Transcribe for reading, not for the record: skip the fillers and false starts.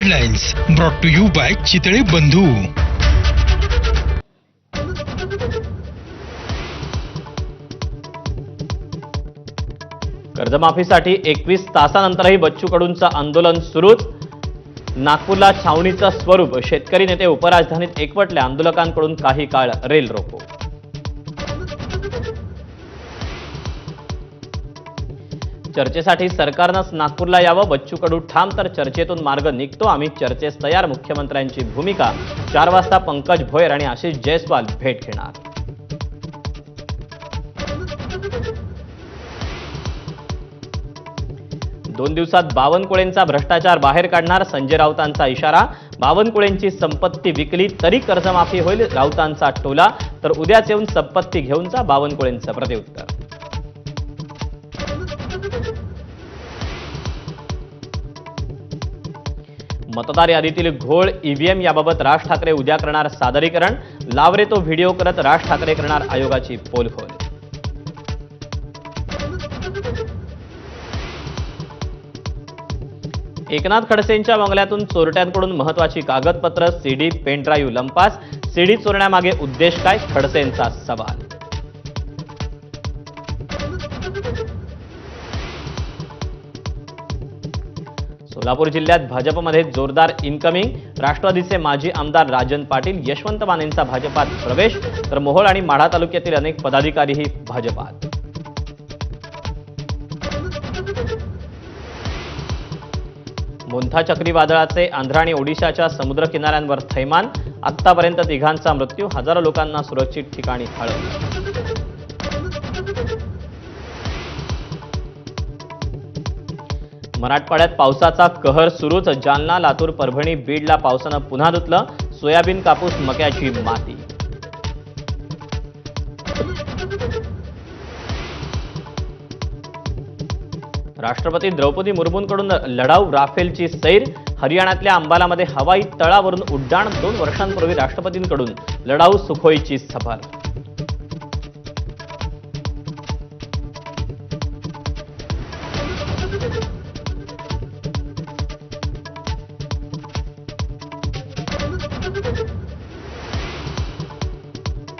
Headlines brought to you by Chitale Bandhu. कर्जमाफीसाठी 21 तासानंतरही बच्चू कडूंचं आंदोलन सुरूच. नागपूरला छावणीचं स्वरूप. शेतकरी नेते उपराजधानीत एकवटले. आंदोलकांकडून काही काळ रेल रोको. चर्चेसाठी सरकारनंच नागपूरला यावं. बच्चू कडू ठाम तर चर्चेतून मार्ग निघतो. आम्ही चर्चेस तयार. मुख्यमंत्र्यांची भूमिका. 4 वाजता पंकज भोयर आणि आशिष जयस्वाल भेट घेणार. दोन दिवसात बावनकुळेंचा भ्रष्टाचार बाहेर काढणार. संजय राऊतांचा इशारा. बावनकुळेंची संपत्ती विकली तरी कर्जमाफी होईल. राऊतांचा टोला. तर उद्याच येऊन संपत्ती घेऊन जा. बावनकुळेंचं प्रत्युत्तर. मतदार यादीतील घोळ, ईव्हीएम याबाबत राज ठाकरे उद्या करणार सादरीकरण. लावरे तो व्हिडिओ करत राज ठाकरे करणार आयोगाची पोलखोल. एकनाथ खडसेंच्या बंगल्यातून चोरट्यांकडून महत्वाची कागदपत्र, सीडी, पेनड्राईव्ह लंपास. सीडी चोरण्यामागे उद्देश काय? खडसेंचा सवाल. सोलापूर जिल्ह्यात भाजपमध्ये जोरदार इनकमिंग. राष्ट्रवादीचे माजी आमदार राजन पाटील, यशवंत मानेंचा भाजपात प्रवेश. तर मोहोळ आणि माढा तालुक्यातील अनेक पदाधिकारीही भाजपात. मोंथा चक्रीवादळाचे आंध्र आणि ओडिशाच्या समुद्र किनाऱ्यांवर थैमान. आतापर्यंत 3घांचा मृत्यू. हजारो लोकांना सुरक्षित ठिकाणी हलवलं. मराठवाड्यात पावसाचा कहर सुरूच. जालना, लातूर, परभणी, बीडला पावसानं पुन्हा धुतलं. सोयाबीन, कापूस, मक्याची माती. राष्ट्रपती द्रौपदी मुर्मूंकडून लढाऊ राफेलची सैर. हरियाणातल्या अंबालामध्ये हवाई तळावरून उड्डाण. 2 वर्षांपूर्वी राष्ट्रपतींकडून लढाऊ सुखोईची सफर.